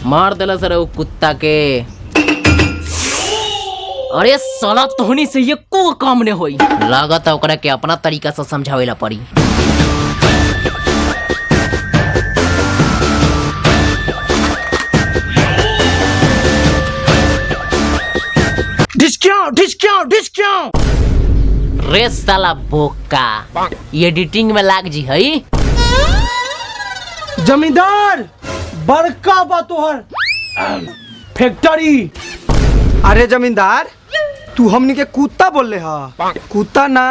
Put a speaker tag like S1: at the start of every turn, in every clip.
S1: मार देला सर वो कुत्ता के। अरे साला तोहनी से ये को काम ने होई। लागत है ओकरा के अपना तरीका से समझावेला पड़ी। डिस्काउंट रे साला बोका, एडिटिंग में लाग जी हई।
S2: जमींदार बड़का बा तोहर फैक्ट्री।
S3: अरे जमींदार तू हमनी के कुत्ता बोल ले हा? कुत्ता ना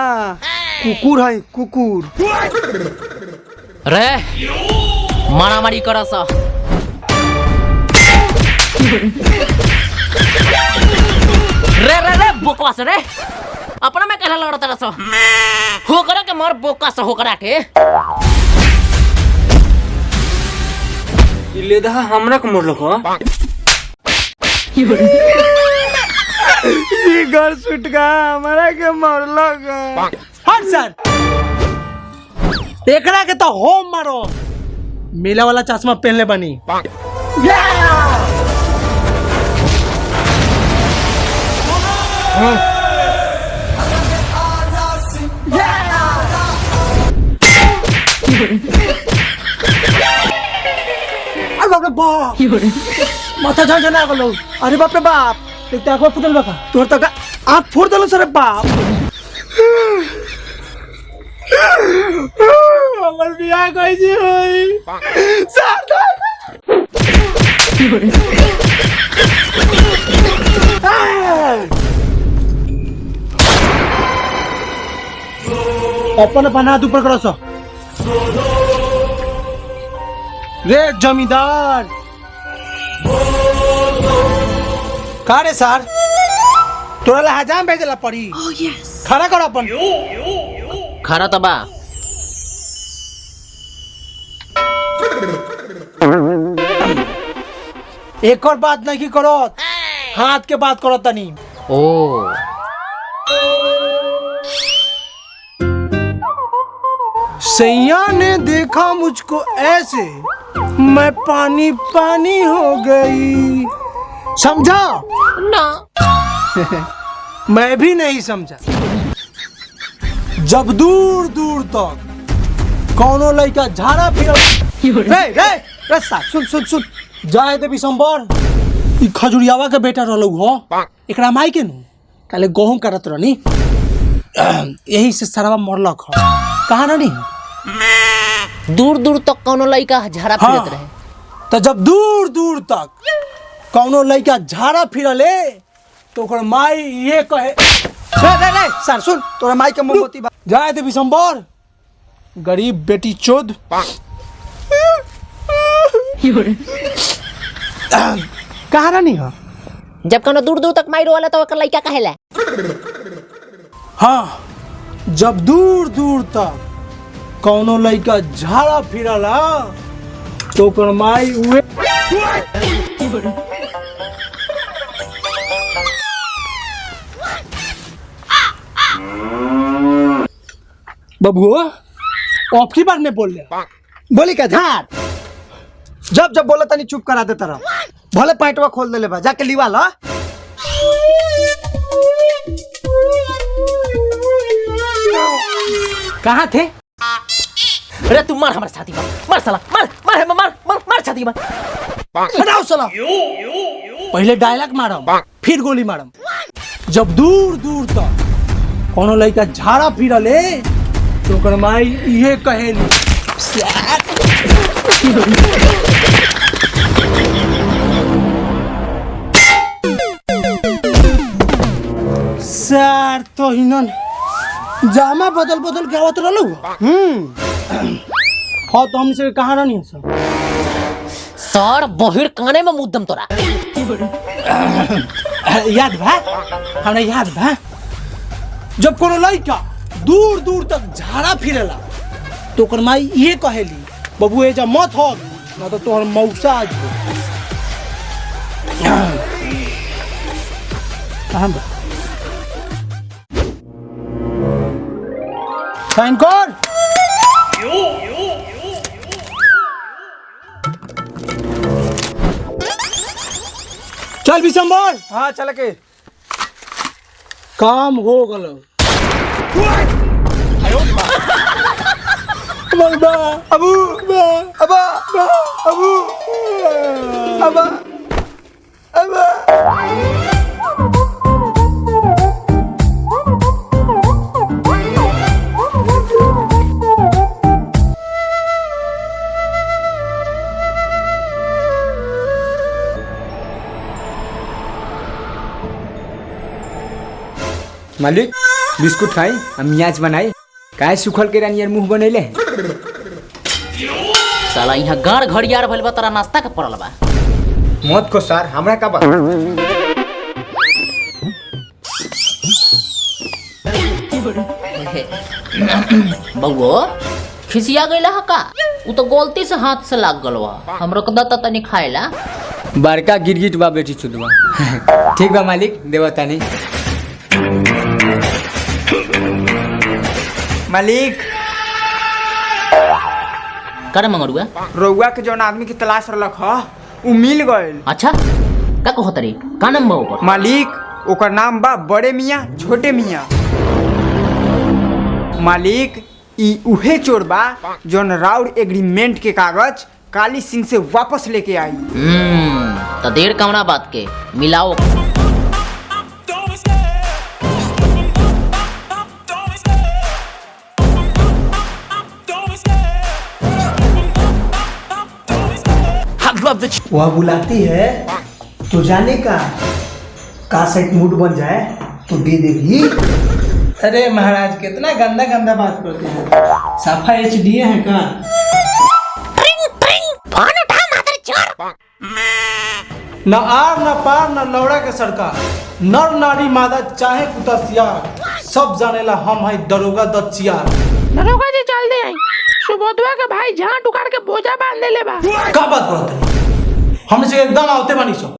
S3: कुकुर है कुकुर।
S1: रे मारामारी कर सा। रे बोकवास रे अपना में कहला लड़ता रहा होकरा के मार बोका सा होकरा के।
S2: ले दहा हमरा के मोरलो को
S3: ये घर सुट गा हमरा के मोरलो को।
S2: हट सर एकरा के तो होम मारो। मेला वाला चश्मा पहनले बनी। बाप माथा झंझना गलो। अरे बाप रे बाप एक आंख फुटल बका तोर तक आंख फोड़ देलो सर बाप। हमर बियाह कइसे होई सर? अपन बना दू पकड़ो सो। रे जमींदार का रे सर तोरा ला हजाम भेजला पड़ी। खड़ा करो अपन।
S1: खड़ा तो बा।
S2: एक और बात नहीं करो, हाथ के बात करो तनी।
S1: ओ
S2: सैया ने देखा मुझको ऐसे मैं पानी पानी हो गई। समझा
S1: ना?
S2: मैं भी नहीं समझा। जब दूर दूर तक कौनो लड़का झाड़ा फिर रे सुन सुन सुन जाए दे बिशंबर। ई खजुरियावा के बेटा रहलू हो। एकरा माई के नु काले गहूम करत रहनी, यही से सरवा मरलक हो। कहा नहीं
S1: दूर दूर तक कौनो लड़का झाड़ा फिरत रहे।
S2: तो जब दूर दूर तक कौनो लड़का झाड़ा फिरले तो ओकर माई ये कहे रे सर सुन तोरा माई के मोमबत्ती जाए दे बिशंबर। गरीब बेटी चोद। कहा रानी हो?
S1: जब कौनो दूर दूर तक माइरो वाला तो ओकर लड़का कहेला।
S2: हाँ जब दूर दूर तक कौनो लड़का झाड़ा फिरला तो ओकर माई उहे। बबुआ अब की बार में बोल ले बोली का झाड़। जब जब बोला तनी चुप करा देता रहा। भले पैंटवा खोल दे ले बा जाके लिवा ला। कहाँ थे?
S1: अरे तू मार हमारे छाती में, मार साला, मार मार मार मार मार छाती में।
S2: हटाओ साला। पहले डायलॉग मारम फिर गोली मारम। जब दूर दूर तक कोनो लड़का झाड़ा फिरले तो ओकर माई ये कहेली। सर तो हिनन जामा बदल बदल के आवत रहलू। हाँ तो हमसे कहाँ रहनी है सर?
S1: सर बहिर काने में मुद्दम तोरा।
S2: याद बा हमरा याद बा जब कोनो लड़का दूर दूर तक झाड़ा फिरेला तो ओकर माई ये कहेली बबू एजा मत हो ना तो तोहर मौसा आज कहां बा साइन कर। चल विशंबर
S3: हाँ चल के
S2: काम हो गलो बा
S3: अबू अबा अबू अबा अबा मालिक बिस्कुट खाई हम मियाज बनाई काय सुखल के रानी यार मुंह बनैले
S1: साला यहाँ गाड़ घड़ियार भइल बा तोरा नाश्ता के पड़ल बा।
S3: मत को सर हमरा का बात
S1: बउओ खिसिया गइला ह का? उ तो गलती से हाथ से लाग गल बा। हमरो के दता तनी खाएला।
S3: बड़का गिरगिट बा बेटी चुदवा ठीक बा मालिक देवा तानी मालिक
S1: करे मंगरुआ?
S3: रउआ के जौन आदमी की तलाश रलक ह उ मिल गइल।
S1: अच्छा का कहत रे? का नाम बा ओकर?
S3: मालिक ओकर नाम बा बड़े मियाँ छोटे मियाँ। मालिक ई उहे चोर बा जौन राउर एग्रीमेंट के कागज काली सिंह से वापस लेके आई।
S1: तो देर कौना बात के मिलाओ।
S2: वह बुलाती है तो जाने का सेट मूड बन जाए तो दे देगी। अरे महाराज कितना गंदा गंदा बात करते हैं। साफा एचडीए है का? न आर न पार न लौड़ा के सरकार, नर नारी मादा चाहे कुत्ता सियार, सब जानेला हम है दरोगा दच्चियार।
S4: दरोगा जी जल्दी आई। सुबोधवा के भाई झाट उखाड़ के बोझा बांध ले बा।
S2: का बात करत है? हमने से एकदम आवते बानी सो।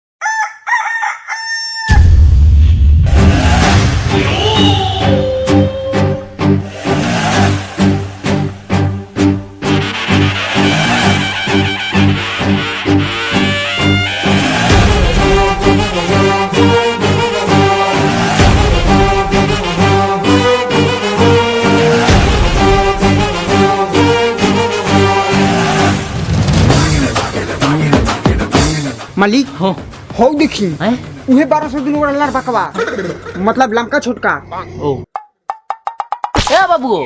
S3: मालिक
S1: हो
S3: हो देखी
S1: हैं?
S3: उहे 1200 दिन ओकर लड़ बकवा मतलब लमका छोटका।
S1: ओ ए बाबू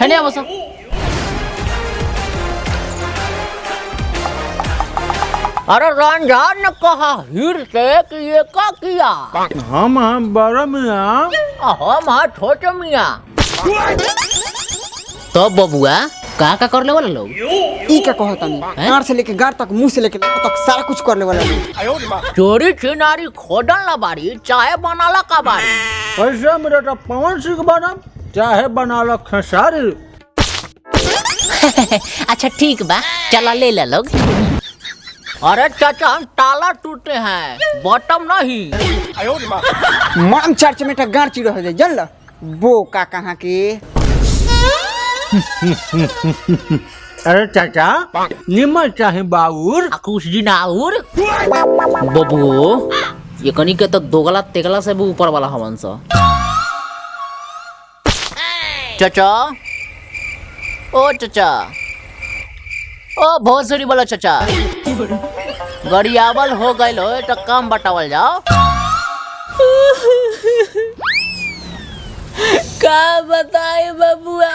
S1: हने बस। अरे रंजान ने कहा हिर से कि ये का किया?
S2: हम बड़ा मियां।
S1: हम छोटे मियां। तो बबुआ का कर ले वाला लोग?
S3: ई का कहतानी गार से लेके गार तक मुंह से लेके तक सारा कुछ करने वाला लोग।
S1: चोरी छिनारी खोदन ला बारी चाहे बनाला का बारी।
S2: ऐसा मेरा तो पवन सिंह बना चाहे बना लो खेसारी।
S1: अच्छा ठीक बा चला ले ले लोग। अरे चाचा हम ताला टूटे हैं बॉटम नहीं।
S3: मन चर्च में तो गार चिड़ो हो जाए जन ल वो का कहाँ के।
S2: अरे चाचा निमल चाहे बाउर
S1: कुछ दिन और बबू ये कनी के तो दोगला तेगला से भी ऊपर वाला हवन सा। चाचा ओ चाचा ओ भोसड़ी वाला चाचा गरियावल हो गइल हो तो काम बटावल जाओ। का बताए बबुआ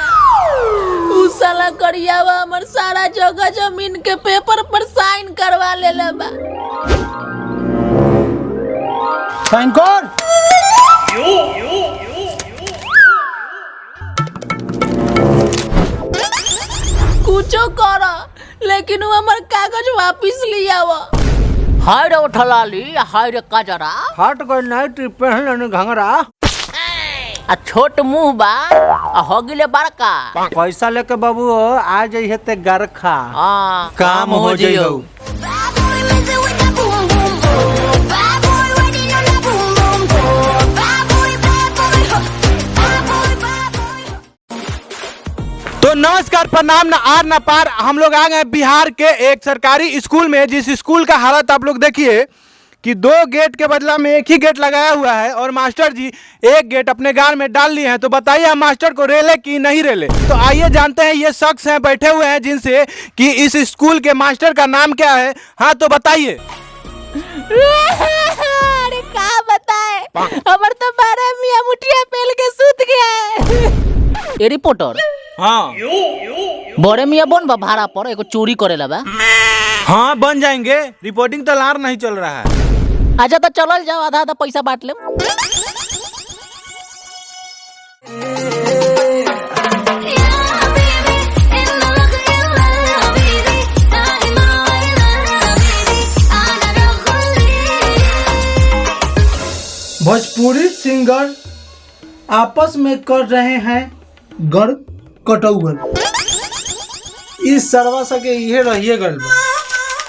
S1: उस साला करियावा हमर सारा जगह जमीन के पेपर पर साइन करवा लेले बा।
S2: साइन कर।
S1: कुछो कर लेकिन वो हमर कागज वापस लियावा। हाय रे उठलाली हाय रे काजरा
S2: हट गई नाइट पहन लेने घंगरा।
S1: आ छोट मुंह बा आ हो गिले बड़का।
S2: पैसा लेके बाबू आ जाइए ते गरखा काम हो जाइयो। तो नमस्कार प्रणाम न आर न पार। हम लोग आ गए बिहार के एक सरकारी स्कूल में, जिस स्कूल का हालत आप लोग देखिए
S5: कि 2 गेट के बदला में 1 ही गेट लगाया हुआ है और मास्टर जी 1 गेट अपने गाल में डाल लिए हैं, तो बताइए हम मास्टर को रेले कि नहीं रेले। तो आइए जानते हैं ये शख्स हैं बैठे हुए हैं जिनसे कि इस स्कूल के मास्टर का नाम क्या है। हाँ तो बताइए।
S1: अरे का बताए, हमर तो बारे मियां मुठिया पेल के सूत गया है। ए रिपोर्टर,
S5: हाँ
S1: बड़े मियां बन बा भाड़ा पर एगो चोरी करेला बा।
S5: हाँ बन जाएंगे, रिपोर्टिंग तो लार नहीं चल रहा है।
S1: अच्छा तो चलल जाओ, आधा आधा पैसा बांट ले।
S2: भोजपुरी सिंगर आपस में कर रहे हैं गढ़ कटौगल। इस सरवा सके इहे रहिए गल बा।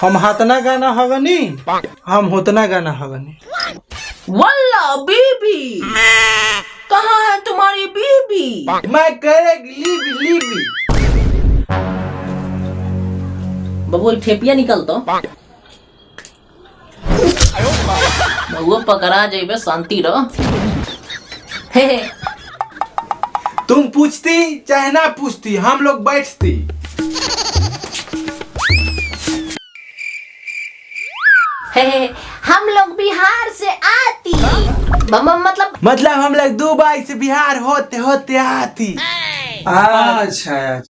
S2: हम हाथना गाना हगनी, हम होतना गाना हगनी।
S1: वल्ला बीबी, कहाँ है तुम्हारी बीबी?
S2: मैं करेगी लीबी लीबी।
S1: बबू ठेपिया निकल तो बबुआ पकड़ा जाइबे, शांति रह।
S2: तुम पूछती चाहे ना पूछती, हम लोग बैठती।
S1: हम लोग बिहार से आती, मतलब
S2: हम लोग दुबई से बिहार होते होते आती। अच्छा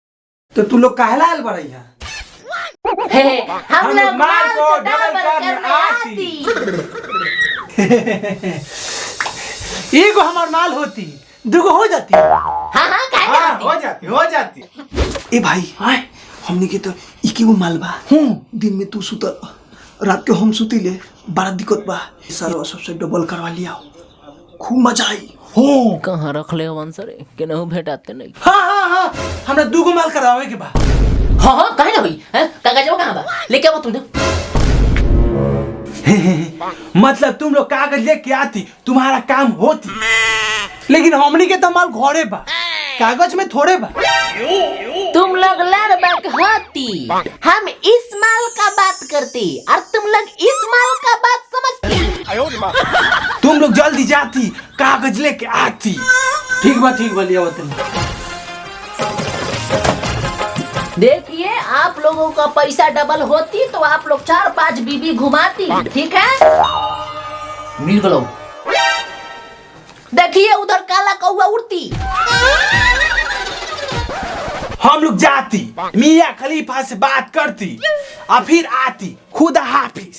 S2: तो तू लोग काहे लाल बड़ैया?
S1: हम लोग
S2: माल को
S1: डबल
S2: करने
S1: करने
S2: आती।
S1: आती।
S2: एगो हमार माल होती, दूगो हो जाती।
S1: हाँ,
S2: हो जाती। ए भाई, हमने के तो इकेगो माल बा। दिन में तू सुतल, रात के हम सुतीले, बड़ा दिक्कत बा। सारा सबसे डबल करवा लिया, खूब मजा आई।
S1: कहाँ रख ले वंसरे के नहीं भेटाते नहीं।
S2: हाँ हमरा दूगो माल करावे के बा।
S1: हाँ कहे ना हुई है, कागज वो कहाँ बा? लेके आओ तू ना।
S2: मतलब तुम लोग कागज लेके आती, तुम्हारा काम होती, लेकिन हमनी के तो माल घोड़े बा, कागज में थोड़े बा।
S1: तुम लोग लड़बक होती, हम इस माल का बात करती और तुम लोग इस माल का बात समझती।
S2: तुम लोग जल्दी जाती, कागज लेके आती। ठीक बा लिया तुम।
S1: देखिए, आप लोगों का पैसा डबल होती तो आप लोग 4-5 बीबी घुमाती, ठीक है? मिल गलो। देखिए उधर काला कौवा उड़ती।
S2: हम लोग जाती, मियां खलीफा से बात करती और फिर आती। खुदा हाफिज।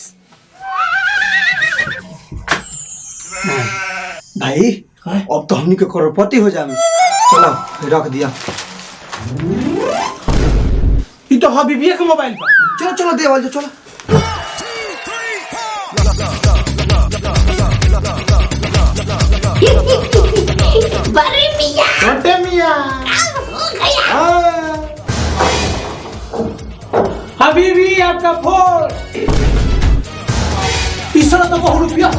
S2: भाई अब तो हमनी के करोड़पति हो जाए। चलो रख दिया। ये तो हबीबिया के मोबाइल पर। चलो देवल चलो।
S1: बड़े मियां,
S2: छोटे मियां, हबीबी आपका फोन। इस तरह तो बहुत रुपया।